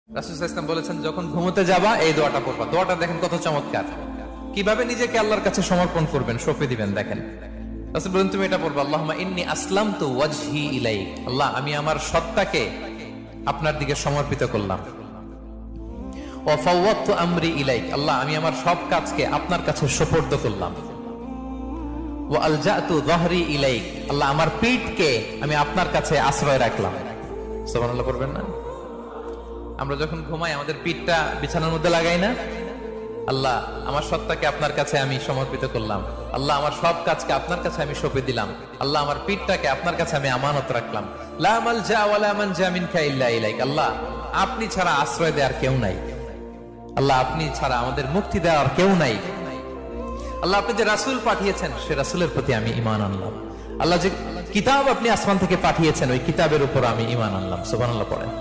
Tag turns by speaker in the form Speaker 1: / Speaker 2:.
Speaker 1: রাসূল সাল্লাল্লাহু আলাইহি ওয়াসাল্লাম বলেছেন, যখন ঘুমোতে যাবা এই দোয়াটা পড়বা। দোয়াটা দেখেন কত চমৎকার, কিভাবে নিজেকে আল্লাহর কাছে সমর্পণ করবেন, সঁপে দিবেন। দেখেন রাসূল বলেন, তুমি এটা পড়বা, আল্লাহুম্মা ইন্নী আসলামতু ওয়াজহি ইলাইক। আল্লাহ, আমি আমার সত্তাকে আপনার দিকে সমর্পিত করলাম। ওয়া ফাওয়াদতু আমরি ইলাইক। আল্লাহ, আমি আমার সব কাজকে আপনার কাছে সুপর্দ করলাম। ওয়া আলজাতু যহরি ইলাইক। আল্লাহ, আমার পিঠকে আমি আপনার কাছে আশ্রয় রাখলাম। সুবহানাল্লাহ পড়বেন না? আমরা যখন ঘুমাই আমাদের পিঠটা বিছানার মধ্যে লাগাই না? আল্লাহ, আমার সত্তাকে আপনার কাছে আমি সমর্পিত করলাম। আল্লাহ, আমার সব কাজকে আপনার কাছে আমি সঁপে দিলাম। আল্লাহ, আমার পিঠটাকে আপনার কাছে আমি আমানত রাখলাম। লা মালজা ওয়ালা মানজা মিনকা ইল্লা ইলাইক। আল্লাহ, আপনি ছাড়া আশ্রয় দেওয়ার কেউ নাই। আল্লাহ, আপনি ছাড়া আমাদের মুক্তি দেওয়ার কেউ নাই। আল্লাহ, আপনি যে রাসূল পাঠিয়েছেন সে রাসূলের প্রতি আমি ঈমান আনলাম। আল্লাহ, যে কিতাব আপনি আসমান থেকে পাঠিয়েছেন ওই কিতাবের উপর আমি ঈমান আনলাম। সুবহানাল্লাহ পড়েন।